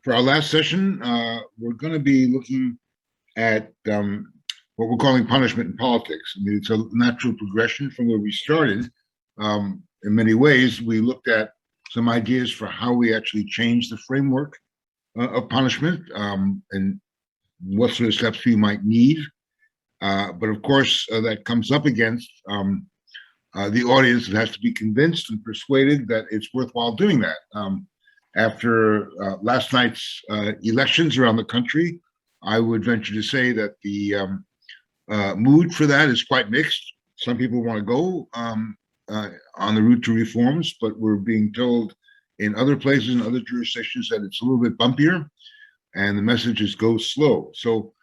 For our last session, we're going to be looking at what we're calling punishment in politics. I mean, it's a natural progression from where we started. In many ways, we looked at some ideas for how we actually change the framework of punishment and what sort of steps we might need. But of course, that comes up against the audience that has to be convinced and persuaded that it's worthwhile doing that. After last night's elections around the country, I would venture to say that the mood for that is quite mixed. Some people want to go on the route to reforms, but we're being told in other places, in other jurisdictions, that it's a little bit bumpier, and the message is go slow. So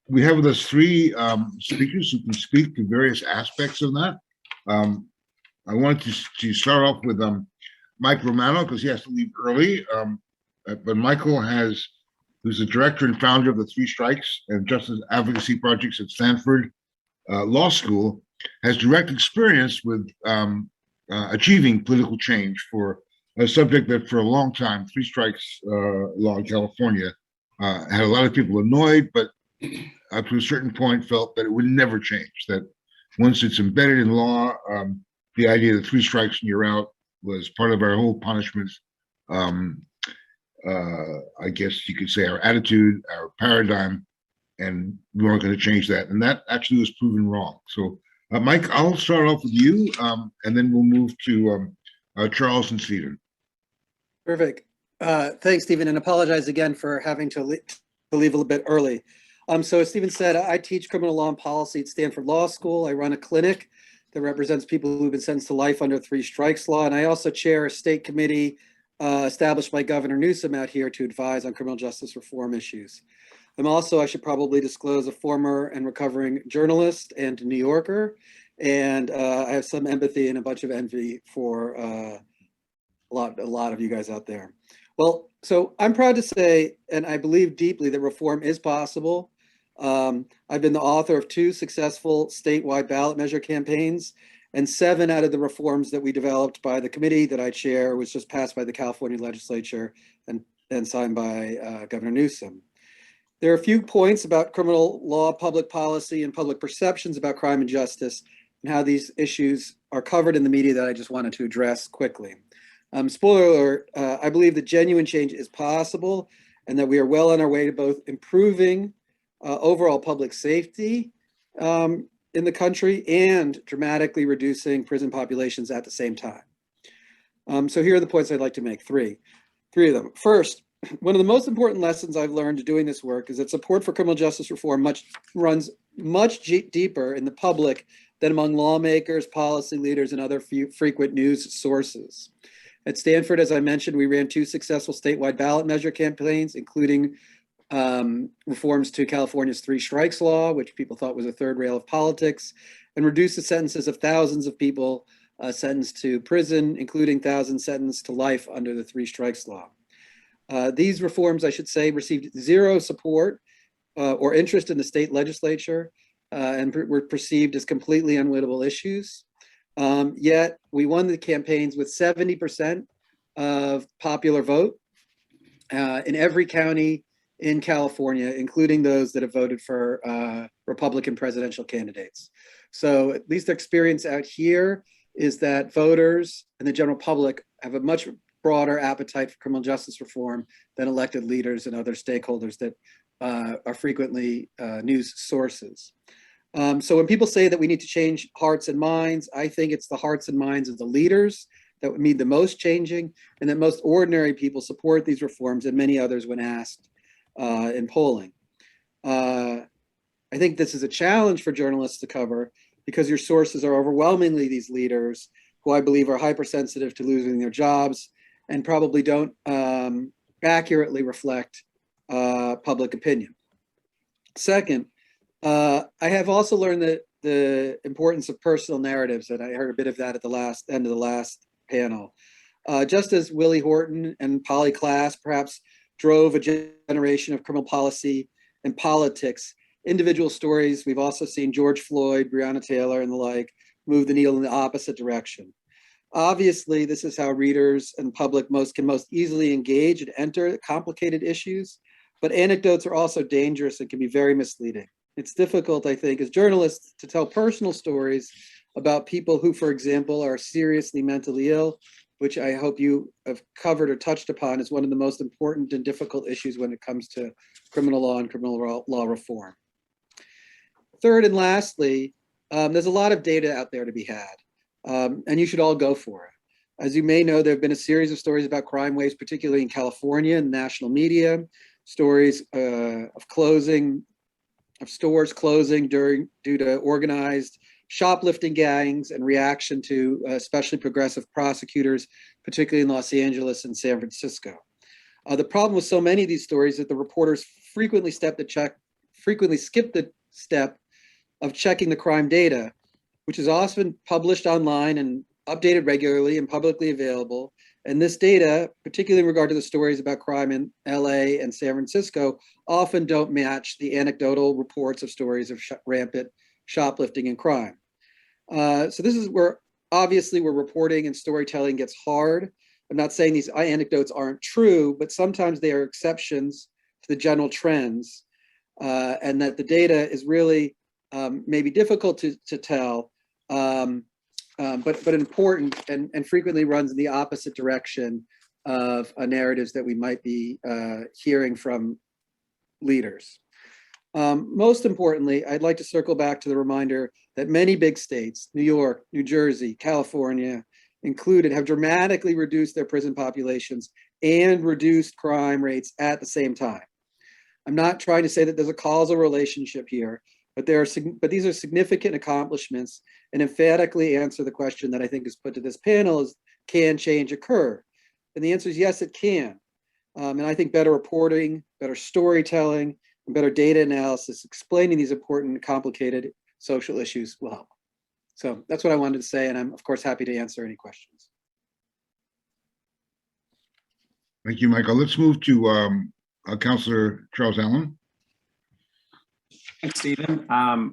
we have with us three speakers who can speak to various aspects of that. I wanted to start off with Mike Romano, because he has to leave early. But Michael who's the director and founder of the Three Strikes and Justice Advocacy Projects at Stanford Law School, has direct experience with achieving political change for a subject that for a long time, Three Strikes law in California had a lot of people annoyed, but up to a certain point felt that it would never change, that once it's embedded in law, the idea that three strikes and you're out was part of our whole punishment, I guess you could say our attitude, our paradigm, and we weren't going to change that. And that actually was proven wrong. So Mike, I'll start off with you, and then we'll move to Charles and Stephen. Perfect. Thanks, Stephen, and apologize again for having to leave a little bit early. So as Stephen said, I teach criminal law and policy at Stanford Law School. I run a clinic that represents people who've been sentenced to life under Three Strikes law. And I also chair a state committee established by Governor Newsom out here to advise on criminal justice reform issues. I'm also, I should probably disclose, a former and recovering journalist and New Yorker. And I have some empathy and a bunch of envy for a lot of you guys out there. Well, so I'm proud to say, and I believe deeply, that reform is possible. I've been the author of 2 successful statewide ballot measure campaigns, and 7 out of the reforms that we developed by the committee that I chair was just passed by the California legislature and signed by Governor Newsom. There are a few points about criminal law, public policy, and public perceptions about crime and justice, and how these issues are covered in the media that I just wanted to address quickly. Spoiler alert, I believe that genuine change is possible and that we are well on our way to both improving overall public safety in the country and dramatically reducing prison populations at the same time. So here are the points I'd like to make, three of them. First, one of the most important lessons I've learned doing this work is that support for criminal justice reform runs much deeper in the public than among lawmakers, policy leaders, and other frequent news sources. At Stanford, as I mentioned, we ran 2 successful statewide ballot measure campaigns, including reforms to California's Three Strikes law, which people thought was a third rail of politics, and reduced the sentences of thousands of people sentenced to prison, including thousands sentenced to life under the Three Strikes law. These reforms, I should say, received zero support or interest in the state legislature and were perceived as completely unwinnable issues. Yet we won the campaigns with 70% of popular vote in every county in California, including those that have voted for Republican presidential candidates. So at least the experience out here is that voters and the general public have a much broader appetite for criminal justice reform than elected leaders and other stakeholders that are frequently news sources. So when people say that we need to change hearts and minds, I think it's the hearts and minds of the leaders that would need the most changing, and that most ordinary people support these reforms and many others when asked in polling. I think this is a challenge for journalists to cover because your sources are overwhelmingly these leaders who I believe are hypersensitive to losing their jobs and probably don't accurately reflect public opinion. Second, I have also learned that the importance of personal narratives, and I heard a bit of that at the end of the last panel. Just as Willie Horton and Polly Klaas perhaps drove a generation of criminal policy and politics, individual stories, we've also seen George Floyd, Breonna Taylor, and the like, move the needle in the opposite direction. Obviously, this is how readers and public can most easily engage and enter complicated issues, but anecdotes are also dangerous and can be very misleading. It's difficult, I think, as journalists to tell personal stories about people who, for example, are seriously mentally ill, which I hope you have covered or touched upon as one of the most important and difficult issues when it comes to criminal law and criminal law reform. Third and lastly, there's a lot of data out there to be had, and you should all go for it. As you may know, there have been a series of stories about crime waves, particularly in California and national media, stories of stores closing due to organized shoplifting gangs and reaction to especially progressive prosecutors, particularly in Los Angeles and San Francisco. The problem with so many of these stories is that the reporters frequently skip the step of checking the crime data, which is often published online and updated regularly and publicly available. And this data, particularly in regard to the stories about crime in LA and San Francisco, often don't match the anecdotal reports of stories of rampant shoplifting and crime. So this is where obviously where reporting and storytelling gets hard. I'm not saying these anecdotes aren't true, but sometimes they are exceptions to the general trends, and that the data is really maybe difficult to tell, but important and frequently runs in the opposite direction of narratives that we might be hearing from leaders. Most importantly, I'd like to circle back to the reminder that many big states, New York, New Jersey, California included, have dramatically reduced their prison populations and reduced crime rates at the same time. I'm not trying to say that there's a causal relationship here, but these are significant accomplishments and emphatically answer the question that I think is put to this panel is, can change occur? And the answer is yes, it can. And I think better reporting, better storytelling, and better data analysis explaining these important and complicated social issues will help. So that's what I wanted to say, and I'm of course happy to answer any questions. Thank you, Michael. Let's move to Councilor Charles Allen. Thanks, Stephen.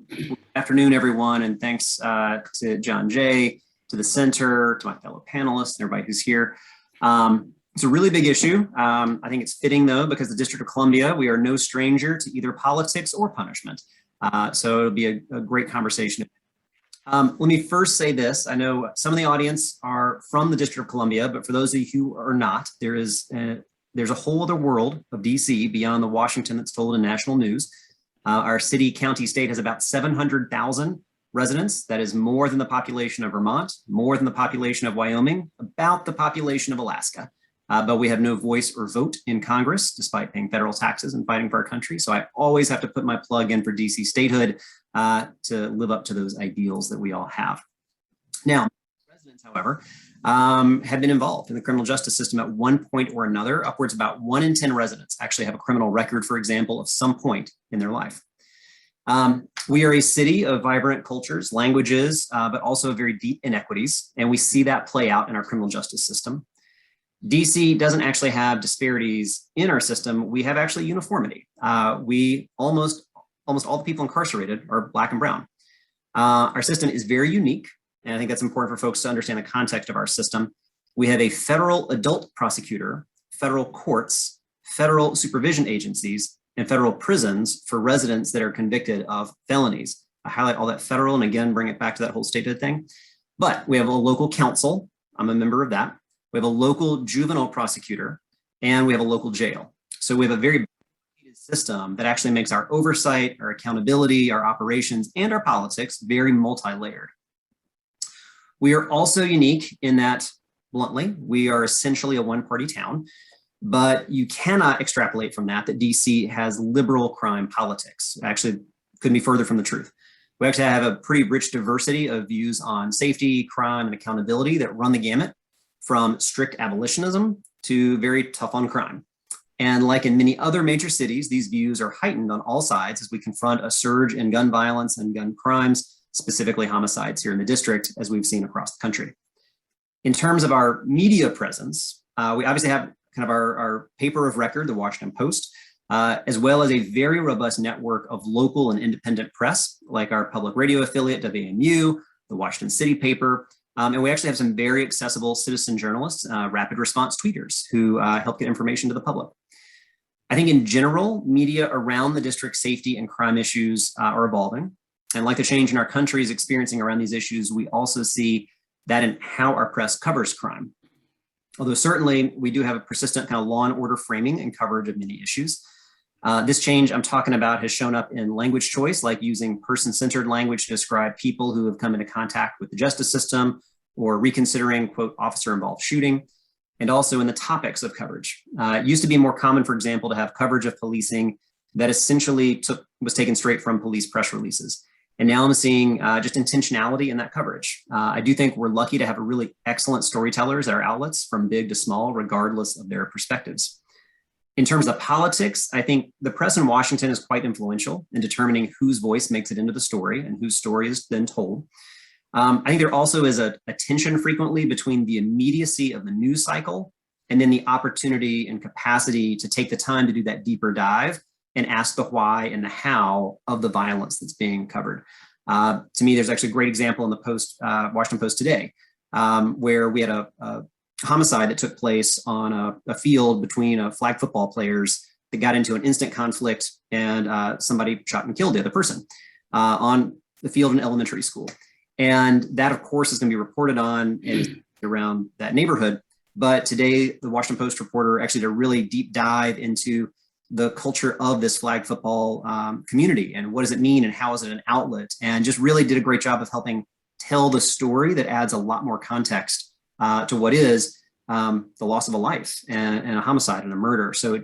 Good afternoon, everyone, and thanks to John Jay, to the center, to my fellow panelists, and everybody who's here. It's a really big issue. I think it's fitting, though, because the District of Columbia, we are no stranger to either politics or punishment. So it'll be a great conversation. Let me first say this. I know some of the audience are from the District of Columbia, but for those of you who are not, there's a whole other world of DC beyond the Washington that's told in national news. Our city, county, state has about 700,000 residents. That is more than the population of Vermont, more than the population of Wyoming, about the population of Alaska. But we have no voice or vote in Congress, despite paying federal taxes and fighting for our country. So I always have to put my plug in for DC statehood to live up to those ideals that we all have. Now, residents, however, have been involved in the criminal justice system at one point or another. Upwards about 1 in 10 residents actually have a criminal record, for example, of some point in their life. We are a city of vibrant cultures, languages, but also very deep inequities, and we see that play out in our criminal justice system. DC doesn't actually have disparities in our system. We have actually uniformity. We almost all the people incarcerated are Black and brown. Our system is very unique, and I think that's important for folks to understand the context of our system. We have a federal adult prosecutor, federal courts, federal supervision agencies, and federal prisons for residents that are convicted of felonies. I highlight all that federal and again, bring it back to that whole statehood thing. But we have a local council. I'm a member of that. We have a local juvenile prosecutor, and we have a local jail. So we have a very system that actually makes our oversight, our accountability, our operations, and our politics very multi-layered. We are also unique in that, bluntly, we are essentially a one-party town, but you cannot extrapolate from that DC has liberal crime politics. Actually, couldn't be further from the truth. We actually have a pretty rich diversity of views on safety, crime, and accountability that run the gamut from strict abolitionism to very tough on crime. And like in many other major cities, these views are heightened on all sides as we confront a surge in gun violence and gun crimes, specifically homicides here in the district, as we've seen across the country. In terms of our media presence, we obviously have kind of our paper of record, the Washington Post, as well as a very robust network of local and independent press, like our public radio affiliate, WMU, the Washington City paper, And we actually have some very accessible citizen journalists, rapid response tweeters who help get information to the public. I think in general, media around the district's safety and crime issues are evolving. And like the change in our country is experiencing around these issues, we also see that in how our press covers crime. Although certainly we do have a persistent kind of law and order framing and coverage of many issues. This change I'm talking about has shown up in language choice, like using person-centered language to describe people who have come into contact with the justice system, or reconsidering, quote, officer-involved shooting, and also in the topics of coverage. It used to be more common, for example, to have coverage of policing that essentially was taken straight from police press releases. And now I'm seeing just intentionality in that coverage. I do think we're lucky to have a really excellent storytellers at our outlets, from big to small, regardless of their perspectives. In terms of politics, I think the press in Washington is quite influential in determining whose voice makes it into the story and whose story is then told. I think there also is a tension frequently between the immediacy of the news cycle and then the opportunity and capacity to take the time to do that deeper dive and ask the why and the how of the violence that's being covered. To me, there's actually a great example in the Washington Post today, where we had a homicide that took place on a field between flag football players that got into an instant conflict, and somebody shot and killed the other person on the field in elementary school. And that, of course, is going to be reported on and around that neighborhood. But today, the Washington Post reporter actually did a really deep dive into the culture of this flag football community, and what does it mean, and how is it an outlet, and just really did a great job of helping tell the story that adds a lot more context to what is the loss of a life and a homicide and a murder. So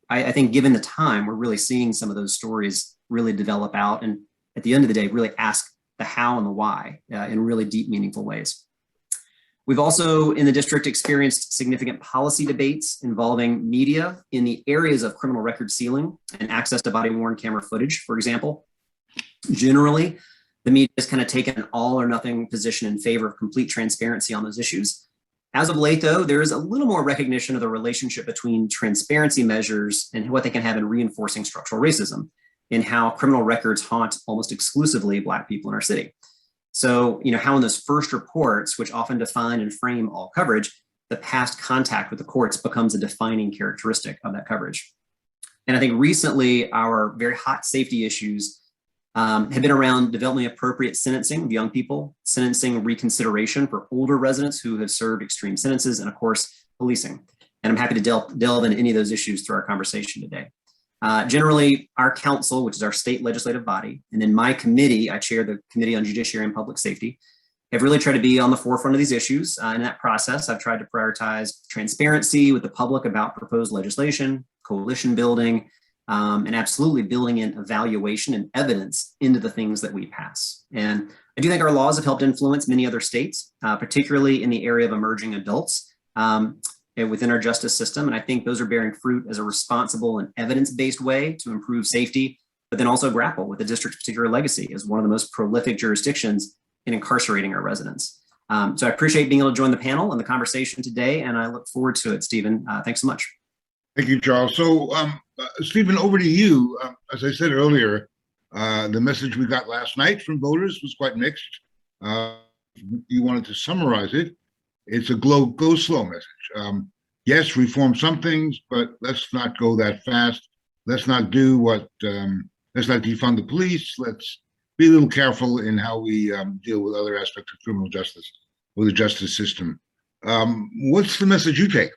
I think given the time, we're really seeing some of those stories really develop out, and at the end of the day, really ask the how and the why in really deep, meaningful ways. We've also in the district experienced significant policy debates involving media in the areas of criminal record sealing and access to body-worn camera footage, for example. Generally, the media has kind of taken an all or nothing position in favor of complete transparency on those issues. As of late, though, there is a little more recognition of the relationship between transparency measures and what they can have in reinforcing structural racism, in how criminal records haunt almost exclusively Black people in our city. So, how in those first reports, which often define and frame all coverage, the past contact with the courts becomes a defining characteristic of that coverage. And I think recently our very hot safety issues have been around developing appropriate sentencing of young people, sentencing reconsideration for older residents who have served extreme sentences, and of course, policing. And I'm happy to delve into any of those issues through our conversation today. Generally, our council, which is our state legislative body, and then my committee, I chair the Committee on Judiciary and Public Safety, have really tried to be on the forefront of these issues. In that process, I've tried to prioritize transparency with the public about proposed legislation, coalition building, and absolutely building in evaluation and evidence into the things that we pass. And I do think our laws have helped influence many other states, particularly in the area of emerging adults. Within our justice system. And I think those are bearing fruit as a responsible and evidence-based way to improve safety, but then also grapple with the district's particular legacy as one of the most prolific jurisdictions in incarcerating our residents. So I appreciate being able to join the panel and the conversation today, and I look forward to it, Stephen. Thanks so much. Thank you, Charles. So, Stephen, over to you. As I said earlier, the message we got last night from voters was quite mixed. You wanted to summarize it. It's a go slow message. Yes, reform some things, but let's not go that fast. Let's not do let's not defund the police. Let's be a little careful in how we deal with other aspects of criminal justice or the justice system. What's the message you take?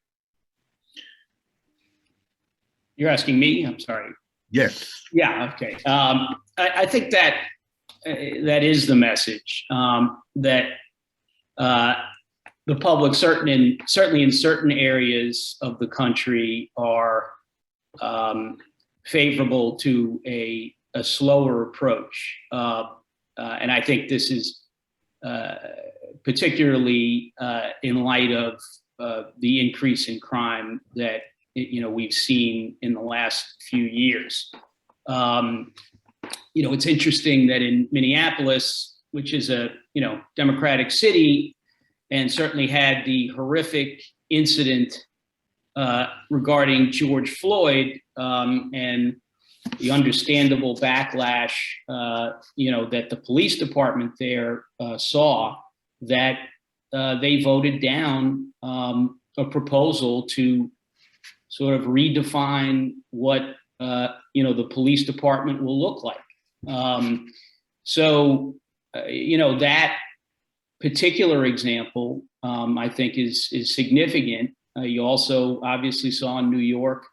You're asking me? I'm sorry. Yes. Yeah, okay. I think that is the message, that the public, certainly in certain areas of the country, are favorable to a slower approach. And I think this is particularly in light of the increase in crime that we've seen in the last few years. It's interesting that in Minneapolis, which is a Democratic city, and certainly had the horrific incident regarding George Floyd and the understandable backlash, that the police department there saw, that they voted down a proposal to sort of redefine what the police department will look like. That particular example, I think, is significant. You also obviously saw in New York,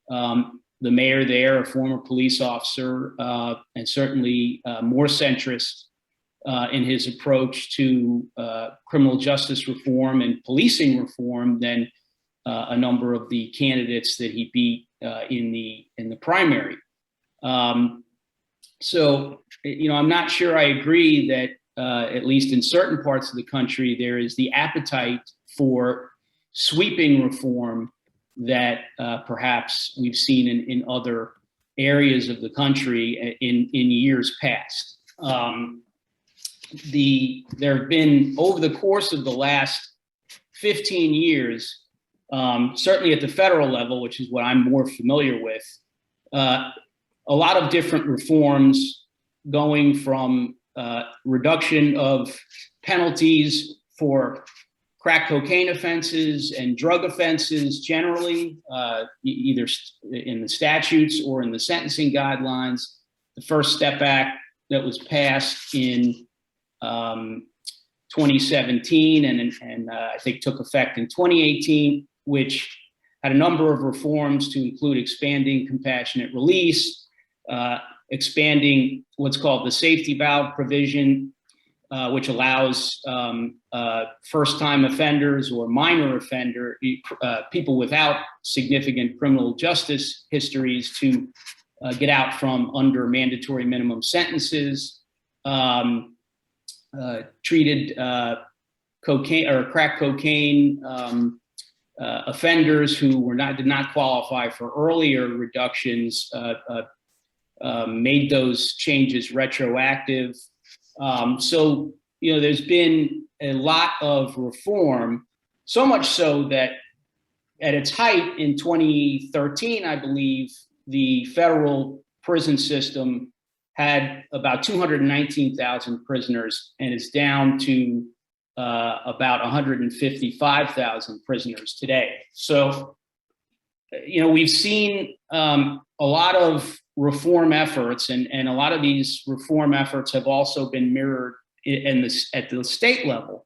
the mayor there, a former police officer, and certainly more centrist in his approach to criminal justice reform and policing reform than a number of the candidates that he beat in the primary. I'm not sure I agree that at least in certain parts of the country, there is the appetite for sweeping reform that perhaps we've seen in other areas of the country in years past. There have been, over the course of the last 15 years, certainly at the federal level, which is what I'm more familiar with, a lot of different reforms going from reduction of penalties for crack cocaine offenses and drug offenses generally, either in the statutes or in the sentencing guidelines. The First Step Act that was passed in 2017 and I think took effect in 2018, which had a number of reforms to include expanding compassionate release, expanding what's called the safety valve provision, which allows first-time offenders or minor offender people without significant criminal justice histories to get out from under mandatory minimum sentences. Treated cocaine or crack cocaine offenders who did not qualify for earlier reductions, made those changes retroactive. There's been a lot of reform, so much so that at its height in 2013, I believe, the federal prison system had about 219,000 prisoners and is down to about 155,000 prisoners today. So, we've seen a lot of reform efforts, and a lot of these reform efforts have also been mirrored at the state level.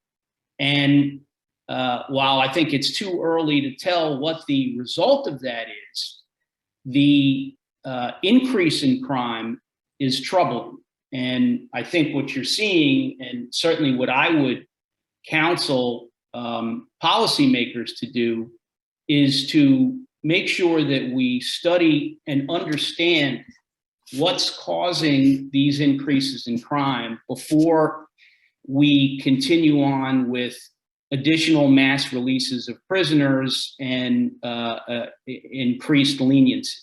And while I think it's too early to tell what the result of that is, the increase in crime is troubling. And I think what you're seeing, and certainly what I would counsel policymakers to do, is to make sure that we study and understand what's causing these increases in crime before we continue on with additional mass releases of prisoners and increased leniency.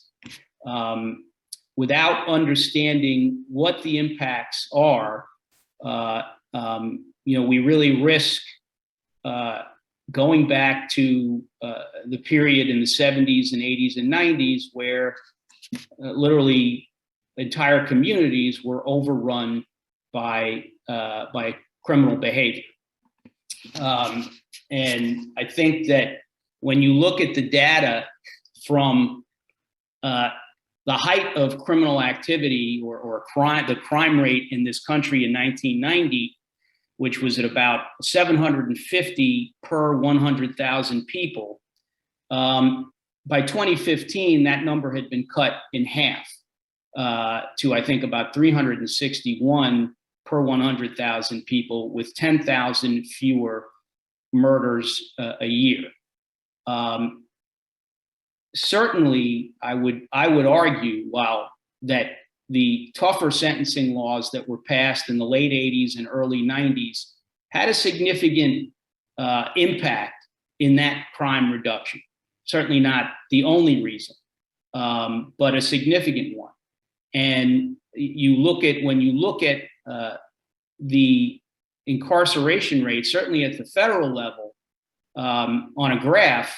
Without understanding what the impacts are, we really risk going back to the period in the 70s and 80s and 90s where literally entire communities were overrun by criminal behavior. And I think that when you look at the data from the height of criminal activity or crime, the crime rate in this country in 1990, which was at about 750 per 100,000 people. By 2015, that number had been cut in half to, I think, about 361 per 100,000 people, with 10,000 fewer murders a year. Certainly, I would argue, while that the tougher sentencing laws that were passed in the late 80s and early 90s had a significant impact in that crime reduction. Certainly not the only reason, but a significant one. And when you look at the incarceration rate, certainly at the federal level, on a graph,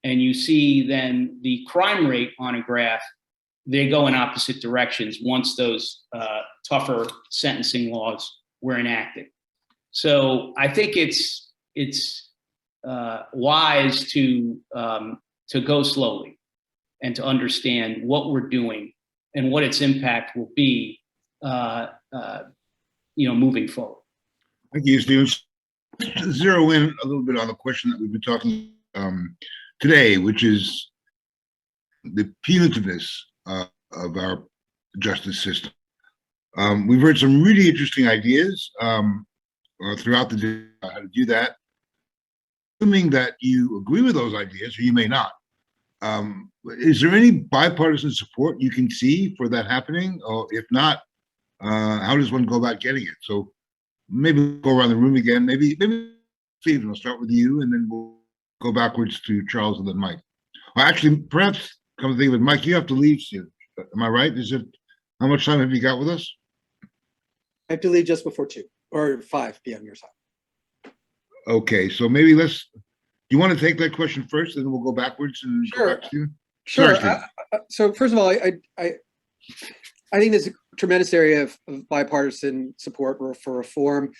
and you see then the crime rate on a graph, they go in opposite directions once those tougher sentencing laws were enacted. So I think it's it's wise to go slowly and to understand what we're doing and what its impact will be, moving forward. Thank you, Stephen. Zero in a little bit on the question that we've been talking today, which is the punitiveness of our justice system. We've heard some really interesting ideas throughout the day on how to do that. Assuming that you agree with those ideas, or you may not, is there any bipartisan support you can see for that happening? Or if not, how does one go about getting it? So maybe we'll go around the room again. Maybe Stephen, we'll start with you, and then we'll go backwards to Charles and then Mike. Or actually, perhaps come to think of it, Mike, you have to leave soon. Am I right? How much time have you got with us? I have to leave just before 2 or 5 p.m. your time. Okay, so maybe do you want to take that question first, and then we'll go backwards and Sure. go back to you? Sure. Sorry, So first of all, I think there's a tremendous area of bipartisan support for reform.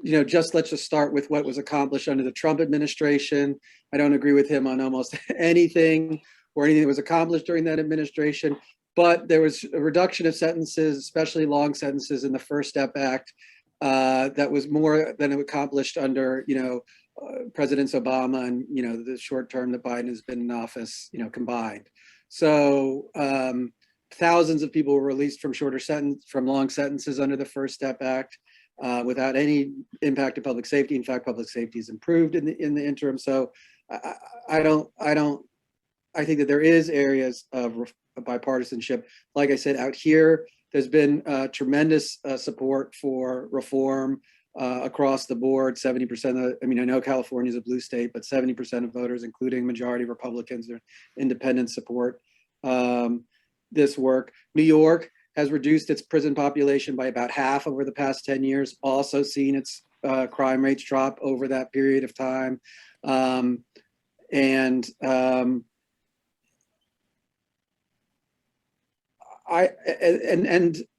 Let's just start with what was accomplished under the Trump administration. I don't agree with him on almost anything that was accomplished during that administration, but there was a reduction of sentences, especially long sentences, in the First Step Act that was more than it accomplished under, Presidents Obama and, the short term that Biden has been in office, combined. So thousands of people were released from long sentences under the First Step Act without any impact to public safety. In fact, public safety has improved in the interim. So I think that there is areas of bipartisanship. Like I said, out here, there's been tremendous support for reform across the board. 70% I know California is a blue state, but 70% of voters, including majority Republicans or independents, support this work. New York has reduced its prison population by about half over the past 10 years, also seen its crime rates drop over that period of time. And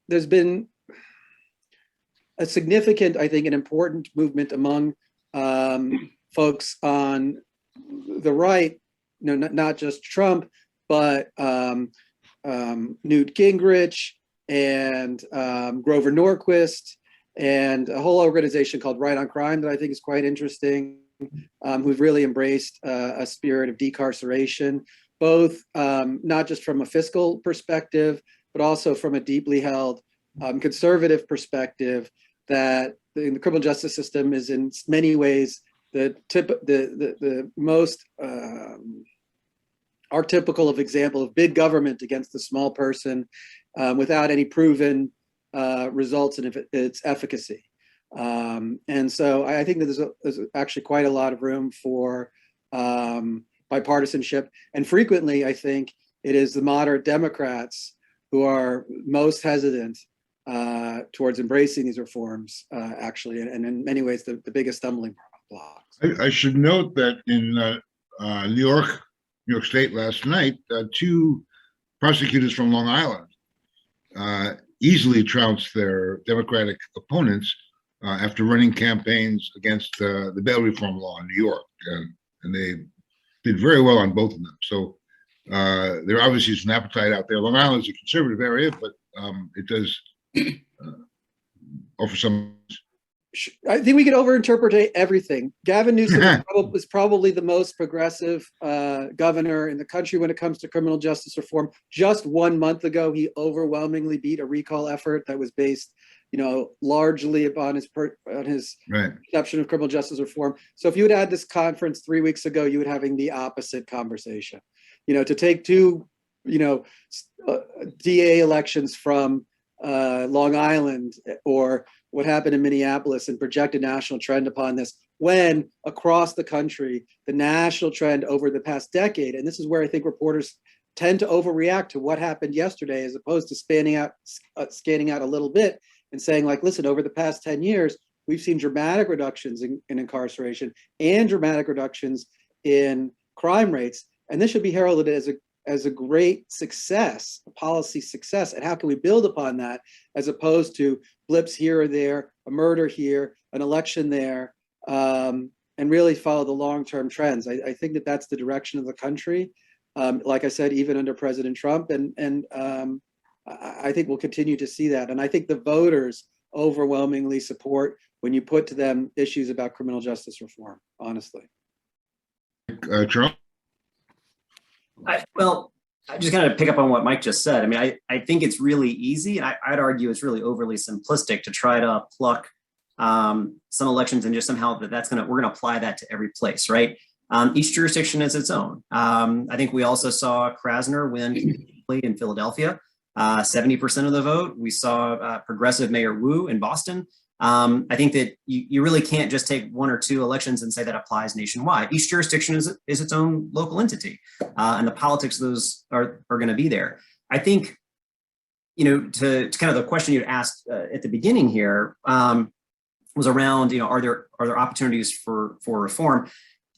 there's been a significant, I think, an important movement among folks on the right, not just Trump, but Newt Gingrich and Grover Norquist and a whole organization called Right on Crime that I think is quite interesting, who've really embraced a spirit of decarceration, both not just from a fiscal perspective, but also from a deeply held conservative perspective, that the criminal justice system is in many ways the most archetypical of example of big government against the small person without any proven results in its efficacy. And so I think that there's actually quite a lot of room for bipartisanship. And frequently, I think it is the moderate Democrats who are most hesitant towards embracing these reforms, actually, and in many ways, the biggest stumbling blocks. I should note that in New York State last night, 2 prosecutors from Long Island easily trounced their Democratic opponents after running campaigns against the bail reform law in New York, and they did very well on both of them. So there obviously is an appetite out there. Long Island is a conservative area, but it does offer some. I think we could overinterpret everything. Gavin Newsom was probably the most progressive governor in the country when it comes to criminal justice reform. Just 1 month ago, he overwhelmingly beat a recall effort that was based, largely upon his perception of criminal justice reform. So if you had had this conference 3 weeks ago, you would having the opposite conversation. To take 2, DA elections from Long Island or what happened in Minneapolis and project a national trend upon this, when across the country, the national trend over the past decade, and this is where I think reporters tend to overreact to what happened yesterday, as opposed to scanning out a little bit and saying, like, listen, over the past 10 years, we've seen dramatic reductions in incarceration and dramatic reductions in crime rates. And this should be heralded as a great success, a policy success. And how can we build upon that, as opposed to blips here or there, a murder here, an election there, really follow the long-term trends. I think that that's the direction of the country. Like I said, even under President Trump, and I think we'll continue to see that. And I think the voters overwhelmingly support when you put to them issues about criminal justice reform, honestly. Charles? Well, I just kind of pick up on what Mike just said. I mean, I think it's really easy, and I'd argue it's really overly simplistic to try to pluck some elections and just somehow we're gonna apply that to every place, right? Each jurisdiction is its own. I think we also saw Krasner win in Philadelphia, 70% of the vote. We saw progressive Mayor Wu in Boston. I think that you really can't just take one or two elections and say that applies nationwide. Each jurisdiction is its own local entity, and the politics of those are going to be there. I think, to kind of the question you asked at the beginning here was around, are there opportunities for reform?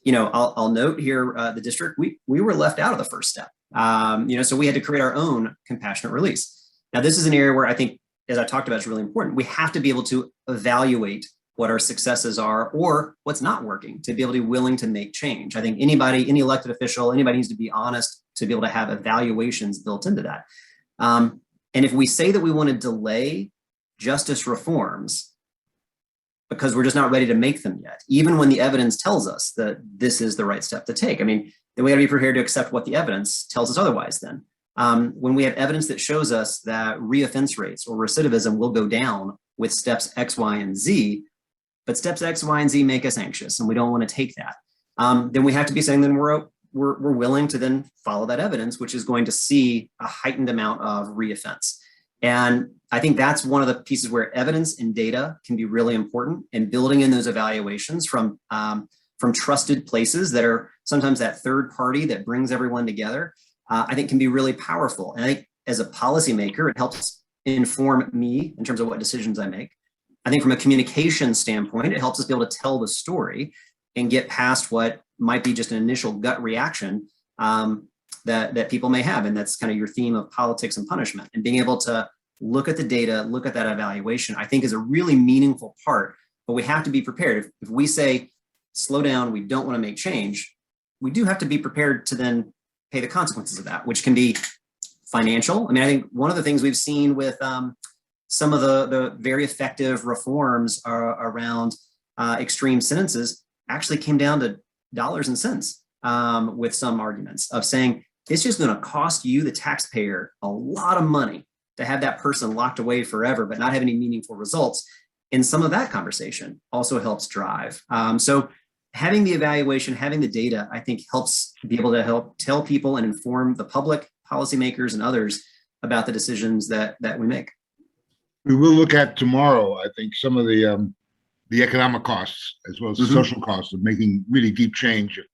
I'll note here the district, we were left out of the first step. So we had to create our own compassionate release. Now, this is an area where I think, as I talked about, is really important. We have to be able to evaluate what our successes are or what's not working to be able to be willing to make change. I think any elected official, anybody needs to be honest to be able to have evaluations built into that. And if we say that we want to delay justice reforms because we're just not ready to make them yet, even when the evidence tells us that this is the right step to take, I mean, then we got to be prepared to accept what the evidence tells us otherwise then. When we have evidence that shows us that reoffense rates or recidivism will go down with steps X, Y, and Z, but steps X, Y, and Z make us anxious and we don't want to take that, then we have to be saying then we're willing to then follow that evidence, which is going to see a heightened amount of reoffense. And I think that's one of the pieces where evidence and data can be really important, and building in those evaluations from trusted places that are sometimes that third party that brings everyone together, I think can be really powerful. And I think as a policymaker, it helps inform me in terms of what decisions I make. I think from a communication standpoint, it helps us be able to tell the story and get past what might be just an initial gut reaction that people may have. And that's kind of your theme of politics and punishment. And being able to look at the data, look at that evaluation, I think is a really meaningful part. But we have to be prepared. If we say, slow down, we don't want to make change, we do have to be prepared to then pay the consequences of that, which can be financial. I mean, I think one of the things we've seen with some of the very effective reforms around extreme sentences actually came down to dollars and cents with some arguments of saying, it's just going to cost you, the taxpayer, a lot of money to have that person locked away forever, but not have any meaningful results. And some of that conversation also helps drive. So having the evaluation, having the data, I think helps be able to help tell people and inform the public, policymakers, and others about the decisions that we make. We will look at tomorrow, I think, some of the economic costs as well as the social costs of making really deep change. If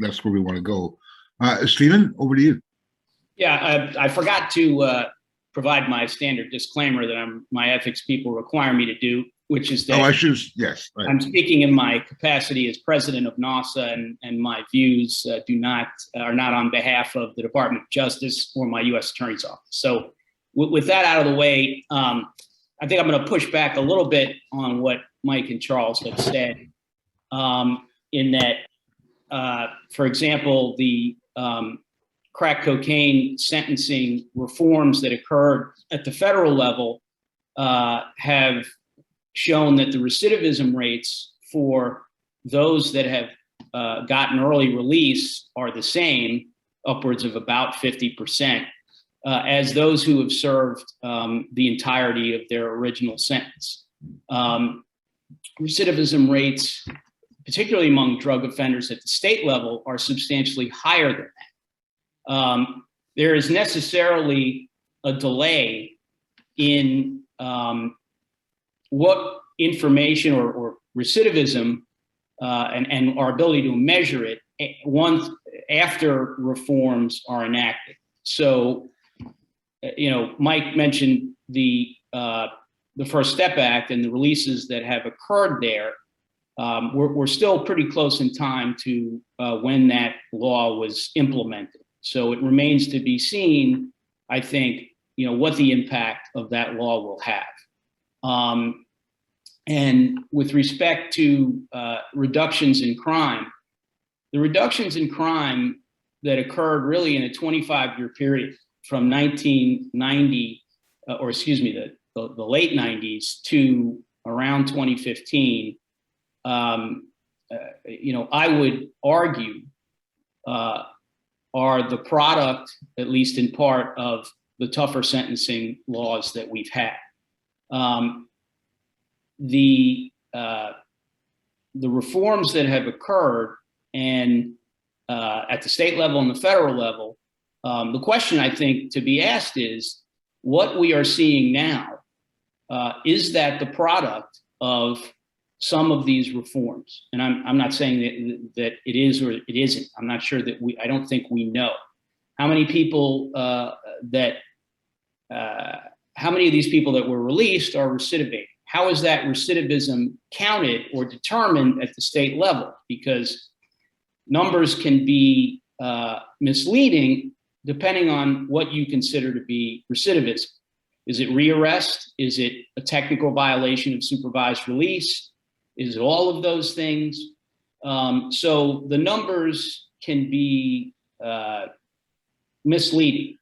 that's where we want to go. Stephen, over to you. Yeah, I forgot to provide my standard disclaimer that my ethics people require me to do, which is that yes, right. I'm speaking in my capacity as president of NASA, and my views are not on behalf of the Department of Justice or my U.S. Attorney's Office. So with that out of the way, I think I'm going to push back a little bit on what Mike and Charles have said, in that, for example, the crack cocaine sentencing reforms that occurred at the federal level have shown that the recidivism rates for those that have gotten early release are the same, upwards of about 50%, as those who have served the entirety of their original sentence. Recidivism rates, particularly among drug offenders at the state level, are substantially higher than that. There is necessarily a delay in what information or recidivism and our ability to measure it once after reforms are enacted. So, Mike mentioned the First Step Act and the releases that have occurred there. We're still pretty close in time to when that law was implemented. So it remains to be seen, I think, what the impact of that law will have. And with respect to reductions in crime, the reductions in crime that occurred really in a 25-year period from 1990, or excuse me, the late 90s to around 2015, I would argue are the product, at least in part, of the tougher sentencing laws that we've had. The reforms that have occurred and at the state level and the federal level, the question I think to be asked is, what we are seeing now, is that the product of some of these reforms? And I'm not saying that it is or it isn't. I'm not sure that I don't think we know. How many people how many of these people that were released are recidivating? How is that recidivism counted or determined at the state level? Because numbers can be misleading depending on what you consider to be recidivism. Is it rearrest? Is it a technical violation of supervised release? Is it all of those things? So the numbers can be misleading.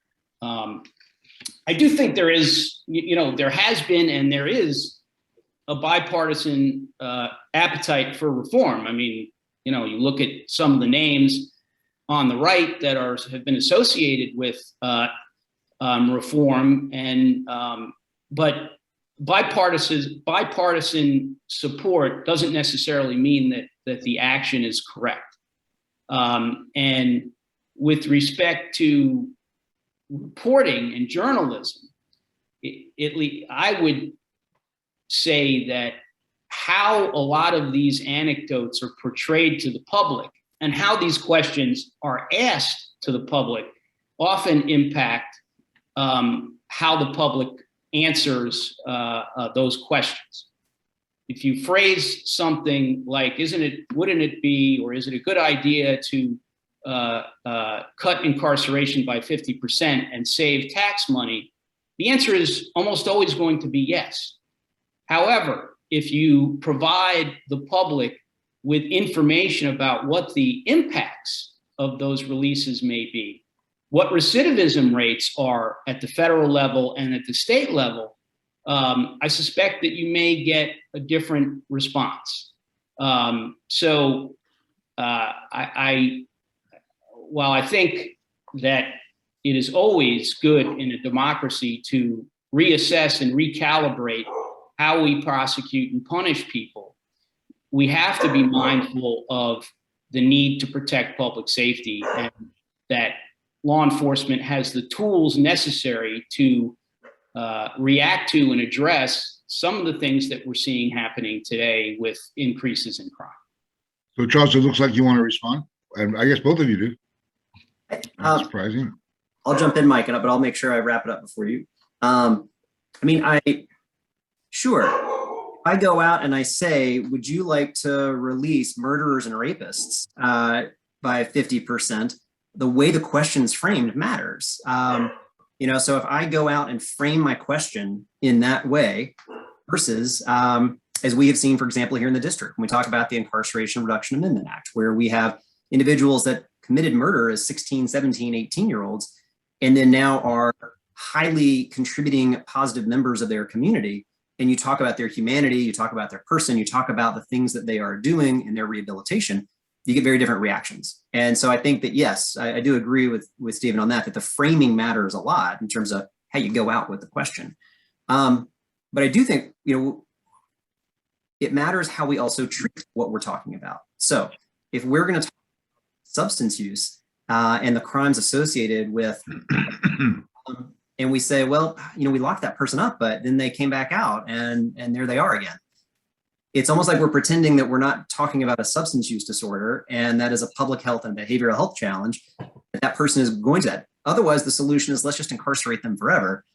I do think there is, there has been and there is a bipartisan appetite for reform. I mean, you look at some of the names on the right that have been associated with reform, and but bipartisan support doesn't necessarily mean that the action is correct. And with respect to reporting and journalism, I would say that how a lot of these anecdotes are portrayed to the public and how these questions are asked to the public often impact how the public answers those questions. If you phrase something like, wouldn't it be, or is it a good idea to cut incarceration by 50% and save tax money, the answer is almost always going to be yes. However, if you provide the public with information about what the impacts of those releases may be, what recidivism rates are at the federal level and at the state level, I suspect that you may get a different response. While I think that it is always good in a democracy to reassess and recalibrate how we prosecute and punish people, we have to be mindful of the need to protect public safety, and that law enforcement has the tools necessary to react to and address some of the things that we're seeing happening today with increases in crime. So, Charles, it looks like you want to respond, and I guess both of you do. Not surprising. I'll jump in, Mike, but I'll make sure I wrap it up before you. Sure. I go out and I say, would you like to release murderers and rapists by 50%? The way the question's framed matters. So if I go out and frame my question in that way versus, as we have seen, for example, here in the district, when we talk about the Incarceration Reduction Amendment Act, where we have individuals that committed murder as 16, 17, 18-year-olds, and then now are highly contributing positive members of their community. And you talk about their humanity, you talk about their person, you talk about the things that they are doing in their rehabilitation, you get very different reactions. And so I think that, yes, I do agree with Stephen on that the framing matters a lot in terms of how you go out with the question. But I do think, it matters how we also treat what we're talking about. So if we're going to talk substance use and the crimes associated with and we say, well, we locked that person up, but then they came back out and there they are again. It's almost like we're pretending that we're not talking about a substance use disorder, and that is a public health and behavioral health challenge that person is going to that. Otherwise, the solution is let's just incarcerate them forever,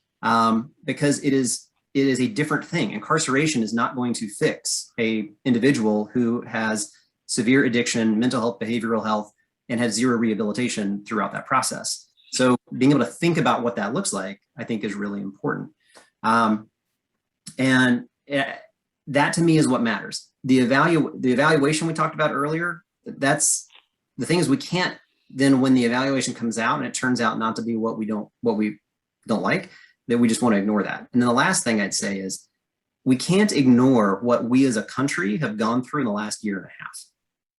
because it is a different thing. Incarceration is not going to fix a individual who has severe addiction, mental health, behavioral health, and has zero rehabilitation throughout that process. So being able to think about what that looks like, I think, is really important. that to me is what matters. The evaluation we talked about earlier, that's the thing is we can't then when the evaluation comes out and it turns out not to be what we don't like, then we just want to ignore that. And then the last thing I'd say is we can't ignore what we as a country have gone through in the last year and a half.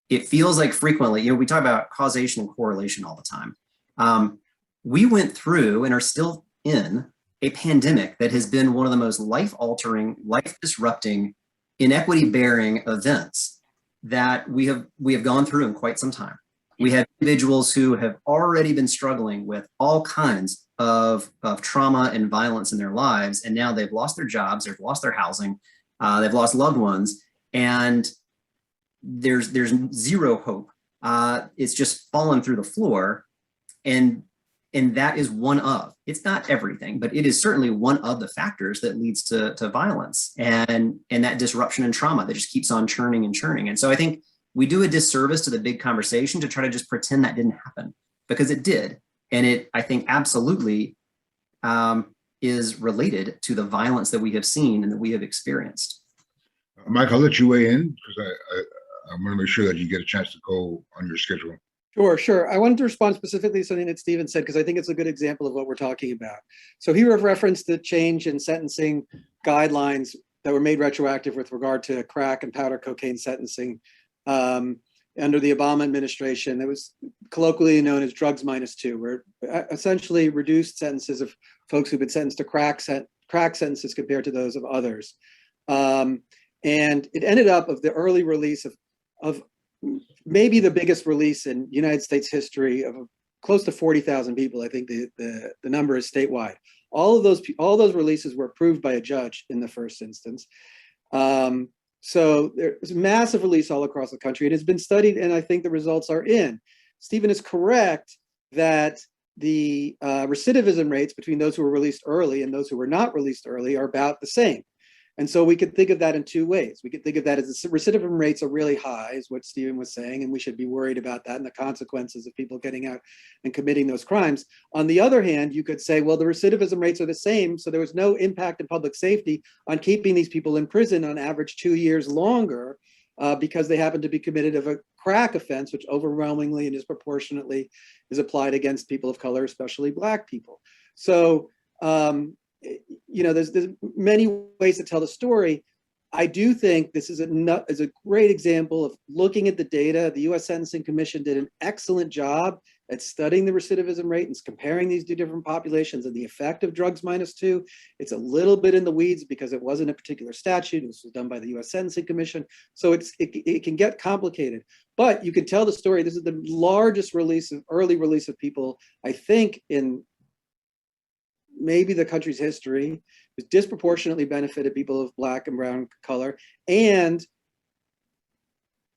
It feels like frequently, we talk about causation and correlation all the time. We went through and are still in a pandemic that has been one of the most life-altering, life-disrupting, inequity-bearing events that we have gone through in quite some time. We have individuals who have already been struggling with all kinds of trauma and violence in their lives, and now they've lost their jobs, they've lost their housing, they've lost loved ones, and there's zero hope. It's just fallen through the floor, and that is one of, it's not everything, but it is certainly one of the factors that leads to violence and that disruption and trauma that just keeps on churning and churning. And so I think we do a disservice to the big conversation to try to just pretend that didn't happen, because it did. And it, I think, absolutely is related to the violence that we have seen and that we have experienced. Mike, I'll let you weigh in because I want to make sure that you get a chance to go on your schedule. Sure. I wanted to respond specifically to something that Stephen said, because I think it's a good example of what we're talking about. So he referenced the change in sentencing guidelines that were made retroactive with regard to crack and powder cocaine sentencing under the Obama administration. It was colloquially known as drugs -2, where essentially reduced sentences of folks who've been sentenced to crack sentences compared to those of others. And it ended up of the early release of maybe the biggest release in United States history of close to 40,000 people. I think the number is statewide. All those releases were approved by a judge in the first instance. So there's massive release all across the country. It has been studied, and I think the results are in. Stephen is correct that the recidivism rates between those who were released early and those who were not released early are about the same. And so we could think of that in two ways. We could think of that as the recidivism rates are really high, is what Stephen was saying, and we should be worried about that and the consequences of people getting out and committing those crimes. On the other hand, you could say, well, the recidivism rates are the same, so there was no impact in public safety on keeping these people in prison on average 2 years longer because they happen to be committed of a crack offense, which overwhelmingly and disproportionately is applied against people of color, especially Black people. So, there's many ways to tell the story. I do think this is a great example of looking at the data. The U.S. Sentencing Commission did an excellent job at studying the recidivism rate and comparing these two different populations and the effect of drugs -2. It's a little bit in the weeds because it wasn't a particular statute. This was done by the U.S. Sentencing Commission. So it can get complicated, but you can tell the story. This is the largest early release of people, I think, in maybe the country's history. It disproportionately benefited people of Black and brown color, and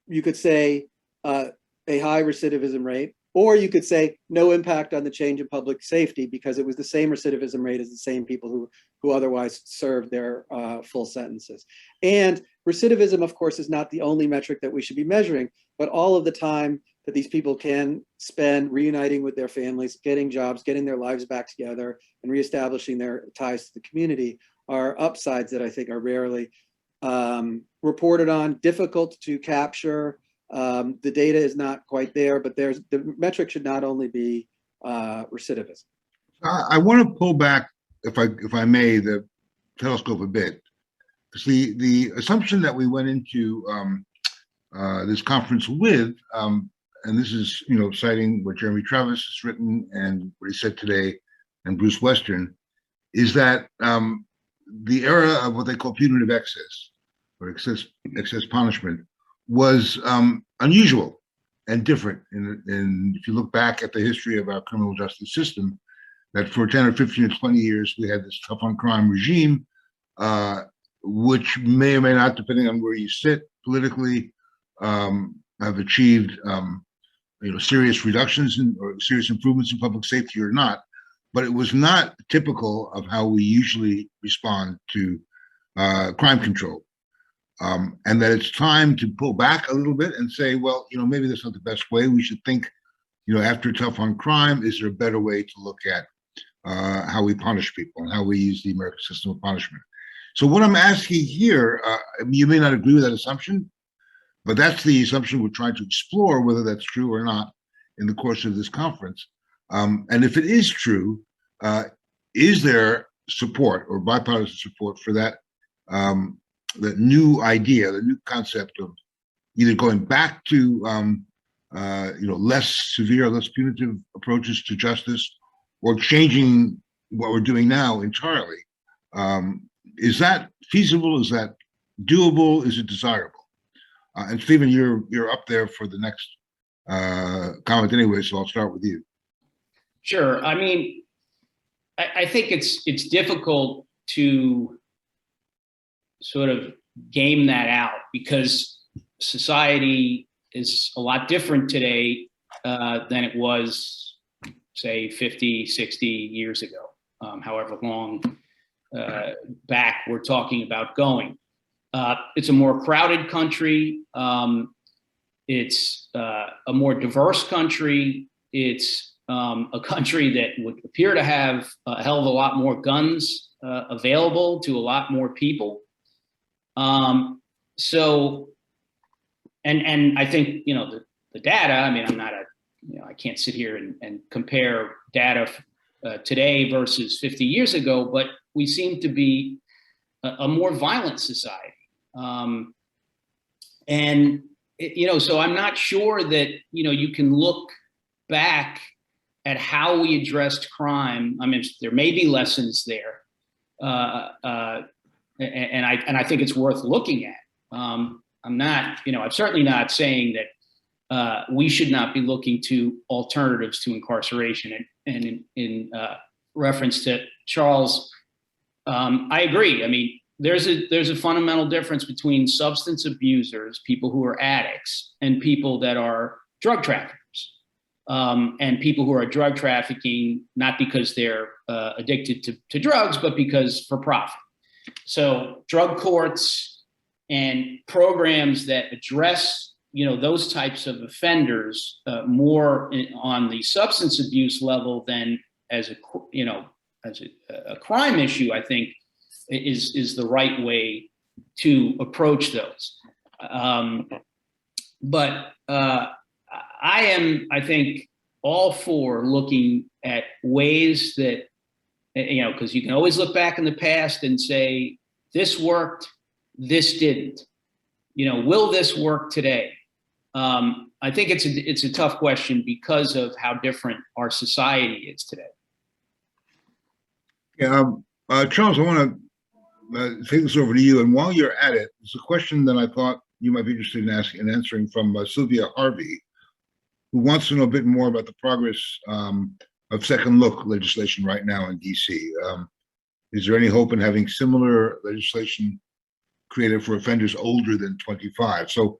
you could say a high recidivism rate, or you could say no impact on the change in public safety because it was the same recidivism rate as the same people who otherwise served their full sentences. And recidivism, of course, is not the only metric that we should be measuring, but all of the time that these people can spend reuniting with their families, getting jobs, getting their lives back together, and reestablishing their ties to the community are upsides that I think are rarely reported on, difficult to capture. The data is not quite there, but the metric should not only be recidivism. I want to pull back, if I may, the telescope a bit, because the assumption that we went into this conference with, and this is, citing what Jeremy Travis has written and what he said today, and Bruce Western, is that the era of what they call punitive excess or excess punishment was unusual and different. And if you look back at the history of our criminal justice system, that for 10 or 15 or 20 years, we had this tough on crime regime, which may or may not, depending on where you sit politically, have achieved serious reductions or serious improvements in public safety or not, but it was not typical of how we usually respond to crime control. And that it's time to pull back a little bit and say, well, maybe that's not the best way. We should think, after tough on crime, is there a better way to look at how we punish people and how we use the American system of punishment? So what I'm asking here, you may not agree with that assumption, but that's the assumption we're trying to explore, whether that's true or not in the course of this conference. And if it is true, is there support or bipartisan support for that that new idea, the new concept of either going back to less severe, less punitive approaches to justice, or changing what we're doing now entirely? Is that feasible? Is that doable? Is it desirable? And Stephen, you're up there for the next comment anyway, so I'll start with you. Sure. I mean, I think it's difficult to sort of game that out because society is a lot different today than it was, say, 50, 60 years ago, however long back we're talking about going. It's a more crowded country. It's a more diverse country. It's a country that would appear to have a hell of a lot more guns available to a lot more people. So, and I think, the data, I mean, I'm not I can't sit here and compare data today versus 50 years ago, but we seem to be a more violent society. So I'm not sure that, you can look back at how we addressed crime. I mean, there may be lessons there. And I think it's worth looking at. I'm certainly not saying that we should not be looking to alternatives to incarceration. And in reference to Charles, I agree. I mean, there's a fundamental difference between substance abusers, people who are addicts, and people that are drug traffickers. And people who are drug trafficking, not because they're addicted to drugs, but because for profit. So drug courts and programs that address, those types of offenders more on the substance abuse level than as a crime issue, I think is the right way to approach those. But I am, I think, all for looking at ways that, because you can always look back in the past and say, this worked, this didn't. Will this work today? I think it's a tough question because of how different our society is today. Yeah, Charles, I want to take this over to you. And while you're at it, it's a question that I thought you might be interested in asking and answering from Sylvia Harvey, who wants to know a bit more about the progress of second look legislation right now in DC. Is there any hope in having similar legislation created for offenders older than 25? So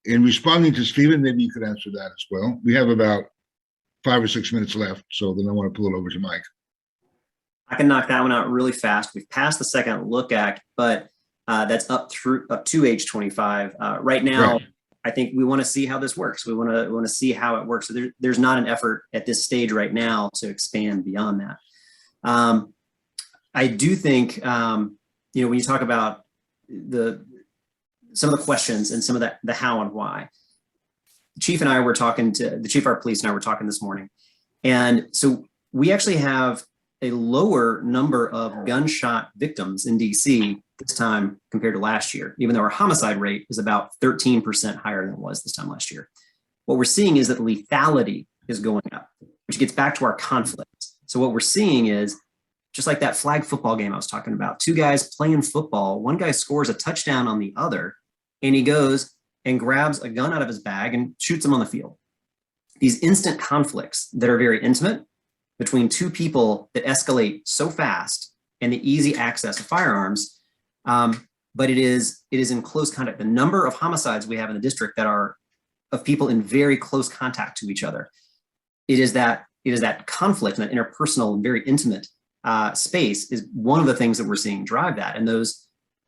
in responding to Stephen, maybe you could answer that as well. We have about 5 or 6 minutes left, so then I want to pull it over to Mike. I can knock that one out really fast. We've passed the Second Look Act, but that's up to age 25. Right now, right. I think we want to see how this works. We want to see how it works. So there's not an effort at this stage right now to expand beyond that. I do think, when you talk about some of the questions and some of the how and why, the chief and I were talking to the chief of our police and I were talking this morning. And so we actually have a lower number of gunshot victims in DC this time compared to last year, even though our homicide rate is about 13% higher than it was this time last year. What we're seeing is that lethality is going up, which gets back to our conflict. So what we're seeing is, just like that flag football game I was talking about, two guys playing football, one guy scores a touchdown on the other, and he goes and grabs a gun out of his bag and shoots him on the field. These instant conflicts that are very intimate between two people that escalate so fast and the easy access of firearms, but it is in close contact. The number of homicides we have in the district that are of people in very close contact to each other, it is that conflict and that interpersonal and very intimate space is one of the things that we're seeing drive that. And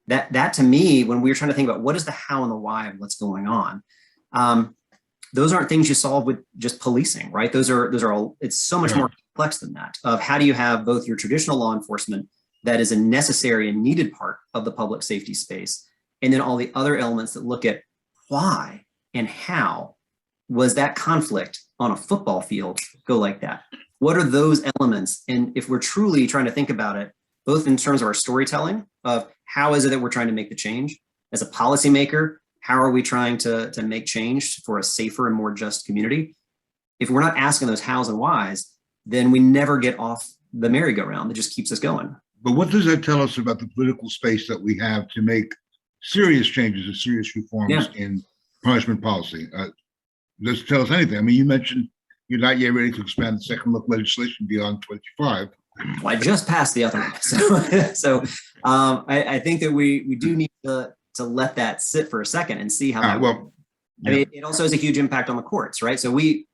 that to me, when we're trying to think about what is the how and the why of what's going on, those aren't things you solve with just policing, right? Those are all, it's so much more complex than that, of how do you have both your traditional law enforcement, that is a necessary and needed part of the public safety space. And then all the other elements that look at why and how was that conflict on a football field go like that? What are those elements? And if we're truly trying to think about it, both in terms of our storytelling of how is it that we're trying to make the change as a policymaker, how are we trying to make change for a safer and more just community? If we're not asking those hows and whys, then we never get off the merry-go-round that just keeps us going. But what does that tell us about the political space that we have to make serious changes and serious reforms in punishment policy? Does it tell us anything? I mean, you mentioned you're not yet ready to expand the second look legislation beyond 25. Well, I just passed the other one. So I think that we do need to let that sit for a second and see how that works. I mean, it also has a huge impact on the courts, right? So we,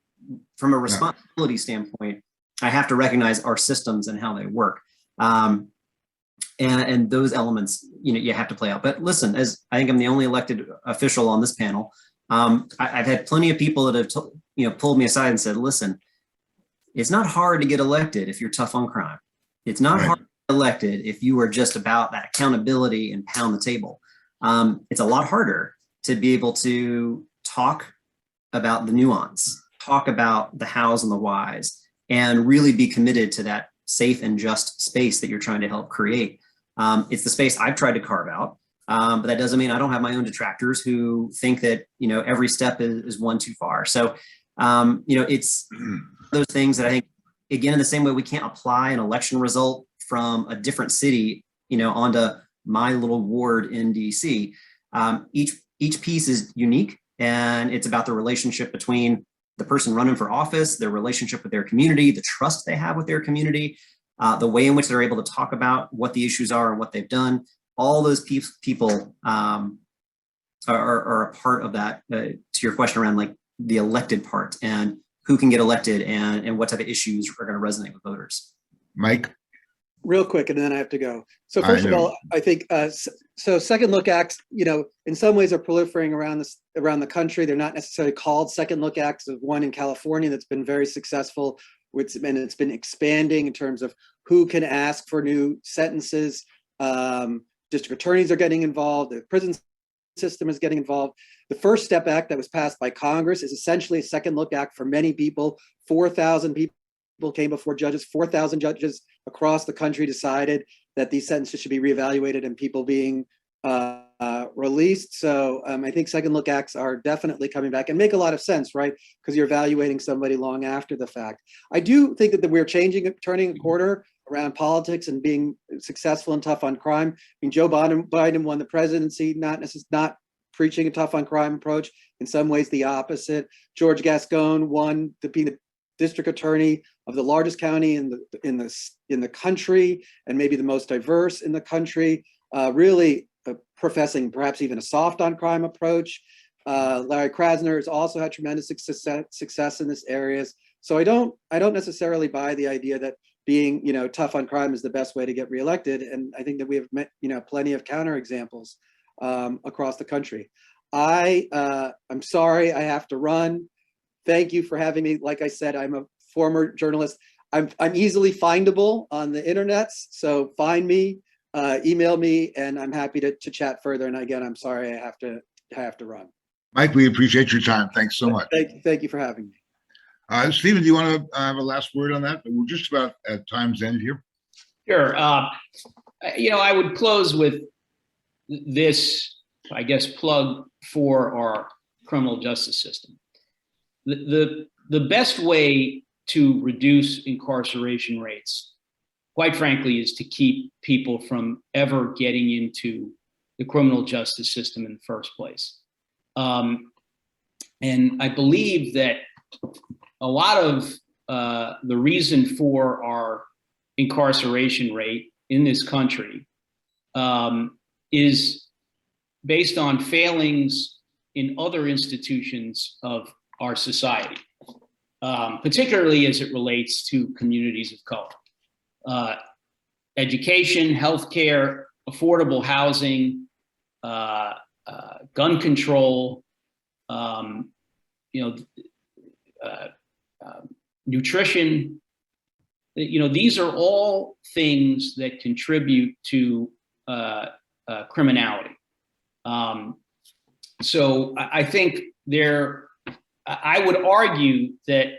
from a responsibility standpoint, I have to recognize our systems and how they work. And those elements, you have to play out. But listen, as I think I'm the only elected official on this panel, I've had plenty of people that have pulled me aside and said, listen, it's not hard to get elected if you're tough on crime. It's not hard to get elected if you are just about that accountability and pound the table. It's a lot harder to be able to talk about the nuance, talk about the hows and the whys, and really be committed to that safe and just space that you're trying to help create. It's the space I've tried to carve out, but that doesn't mean I don't have my own detractors who think that, every step is one too far. So, it's those things that I think, again, in the same way we can't apply an election result from a different city, onto my little ward in DC. Each piece is unique, and it's about the relationship between the person running for office, their relationship with their community, the trust they have with their community, the way in which they're able to talk about what the issues are and what they've done. All those people are a part of that, to your question around like the elected part and who can get elected and what type of issues are going to resonate with voters. Mike? Real quick, and then I have to go. So first of all, I think, so second look acts, in some ways are proliferating around the country. They're not necessarily called second look acts. There's one in California that's been very successful, and it's been expanding in terms of who can ask for new sentences. District attorneys are getting involved. The prison system is getting involved. The First Step Act that was passed by Congress is essentially a second look act for many people. 4,000 people came before judges. 4,000 judges across the country decided that these sentences should be reevaluated and people being released. So I think second look acts are definitely coming back and make a lot of sense, right? Because you're evaluating somebody long after the fact. I do think that we're turning a corner around politics and being successful and tough on crime. I mean, Joe Biden won the presidency, not preaching a tough on crime approach. In some ways, the opposite. George Gascon won to be the district attorney of the largest county in the country and maybe the most diverse in the country. Really professing perhaps even a soft on crime approach. Larry Krasner has also had tremendous success in this areas. So I don't necessarily buy the idea that being tough on crime is the best way to get reelected. And I think that we have plenty of counterexamples across the country. I'm sorry I have to run. Thank you for having me. Like I said, I'm a former journalist. I'm easily findable on the internet, so find me, email me, and I'm happy to chat further. And again, I'm sorry I have to run. Mike, we appreciate your time. Thanks so much. Thank you for having me. Stephen, do you want to have a last word on that? We're just about at time's end here. Sure. I would close with this, I guess, plug for our criminal justice system. The best way to reduce incarceration rates, quite frankly, is to keep people from ever getting into the criminal justice system in the first place. And I believe that a lot of the reason for our incarceration rate in this country is based on failings in other institutions of our society, particularly as it relates to communities of color. Education, healthcare, affordable housing, gun control, nutrition, these are all things that contribute to criminality. So I think I would argue that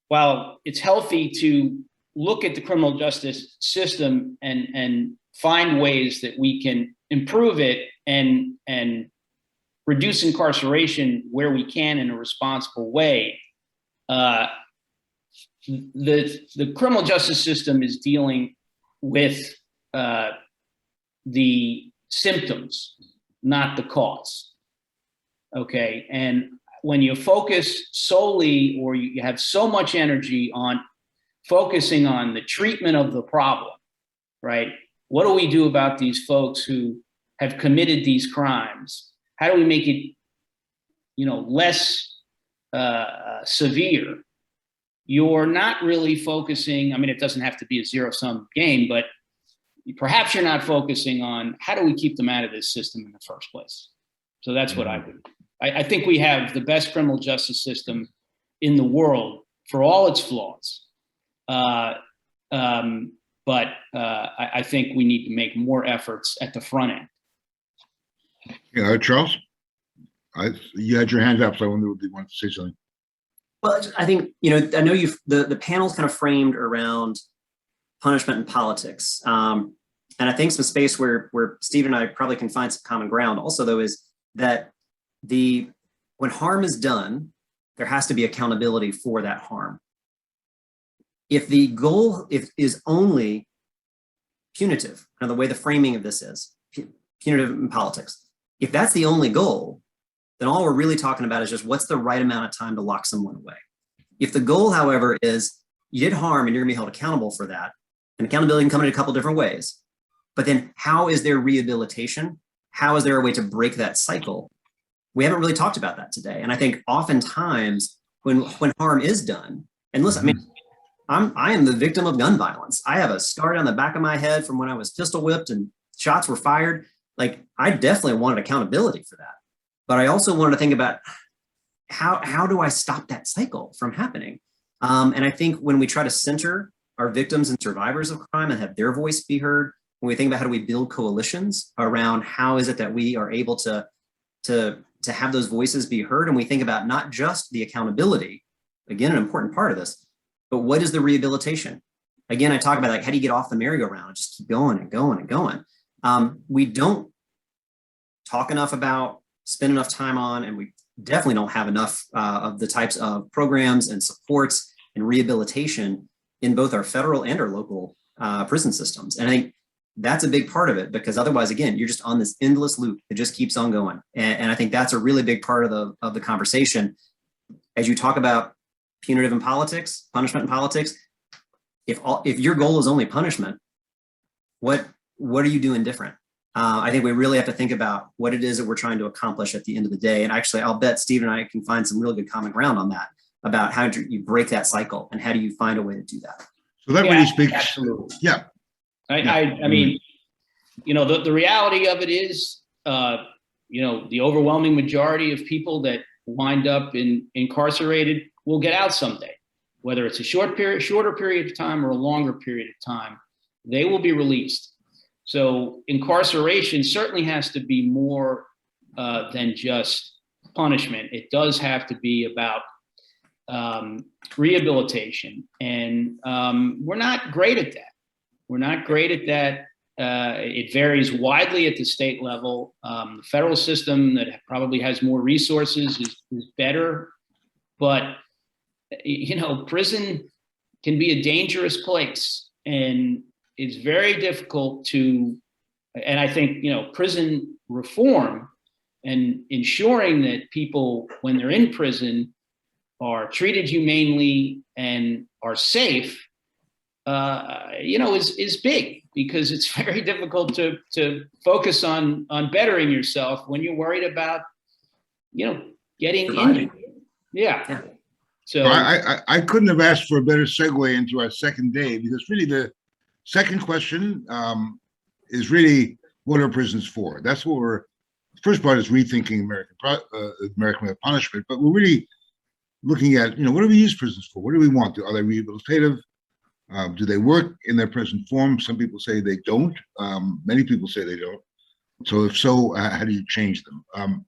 while it's healthy to look at the criminal justice system and find ways that we can improve it and reduce incarceration where we can in a responsible way, the criminal justice system is dealing with the symptoms, not the cause. Okay, and when you focus solely, or you have so much energy on focusing on the treatment of the problem, right? What do we do about these folks who have committed these crimes? How do we make it, less severe? You're not really focusing. I mean, it doesn't have to be a zero-sum game, but perhaps you're not focusing on how do we keep them out of this system in the first place. So that's what I would. I think we have the best criminal justice system in the world for all its flaws. But I think we need to make more efforts at the front end. Charles, you had your hand up, so I wonder if you want to say something. Well, I think, I know the panel's kind of framed around punishment and politics. And I think some space where Steve and I probably can find some common ground also, though, is that when harm is done, there has to be accountability for that harm. If the goal is only punitive, and the way the framing of this is punitive in politics, if that's the only goal, then all we're really talking about is just what's the right amount of time to lock someone away. If the goal, however, is you did harm and you're gonna be held accountable for that, and accountability can come in a couple different ways, but then how is there rehabilitation? How is there a way to break that cycle? We haven't really talked about that today. And I think oftentimes when harm is done, and listen, I mean, I am the victim of gun violence. I have a scar down the back of my head from when I was pistol whipped and shots were fired. Like, I definitely wanted accountability for that. But I also wanted to think about how do I stop that cycle from happening? And I think when we try to center our victims and survivors of crime and have their voice be heard, when we think about how do we build coalitions around how is it that we are able to have those voices be heard, and we think about not just the accountability, again, an important part of this, but what is the rehabilitation? Again, I talk about like, how do you get off the merry-go-round and just keep going and going and going? We don't talk enough about, spend enough time on, and we definitely don't have enough of the types of programs and supports and rehabilitation in both our federal and our local prison systems. And I think that's a big part of it, because otherwise, again, you're just on this endless loop. It just keeps on going. And I think that's a really big part of the conversation. As you talk about punitive in politics, punishment in politics, if your goal is only punishment, what are you doing different? I think we really have to think about what it is that we're trying to accomplish at the end of the day. And actually, I'll bet Steve and I can find some really good common ground on that, about how do you break that cycle and how do you find a way to do that. So that really speaks. Absolutely. Yeah. I mean, the reality of it is, the overwhelming majority of people that wind up incarcerated will get out someday, whether it's a shorter period of time or a longer period of time, they will be released. So incarceration certainly has to be more than just punishment. It does have to be about rehabilitation, and we're not great at that. We're not great at that. It varies widely at the state level. The federal system that probably has more resources is better, but prison can be a dangerous place, and it's very difficult to. And I think prison reform and ensuring that people, when they're in prison, are treated humanely and are safe, is big, because it's very difficult to focus on bettering yourself when you're worried about, getting injured. Yeah. So I couldn't have asked for a better segue into our second day, because really the second question is really, what are prisons for? That's what the first part is rethinking American way of punishment, but we're really looking at, what do we use prisons for? What do we want? Are they rehabilitative? Do they work in their present form? Some people say they don't. Many people say they don't. So if so, how do you change them?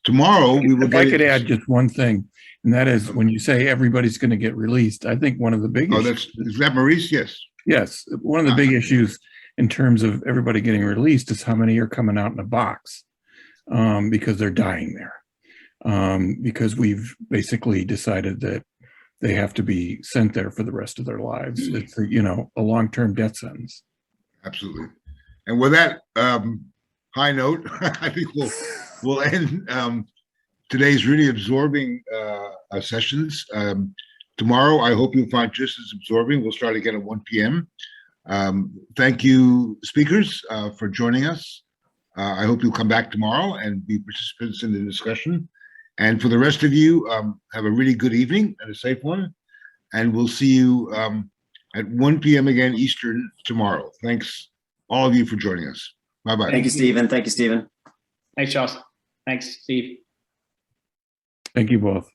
Tomorrow we will If I get could into- add just one thing, and that is when you say everybody's going to get released, I think one of the big Oh, issues, is that Maurice? Yes. yes, one of the big issues in terms of everybody getting released is how many are coming out in a box because they're dying there. Because we've basically decided that they have to be sent there for the rest of their lives. It's a long-term death sentence. Absolutely. And with that high note, I think we'll end today's really absorbing sessions. Tomorrow, I hope you'll find just as absorbing. We'll start again at 1 p.m. Thank you, speakers, for joining us. I hope you'll come back tomorrow and be participants in the discussion. And for the rest of you, have a really good evening and a safe one. And we'll see you at 1 p.m. again Eastern tomorrow. Thanks, all of you, for joining us. Bye-bye. Thank you, Stephen. Thank you, Stephen. Thanks, Charles. Thanks, Steve. Thank you both.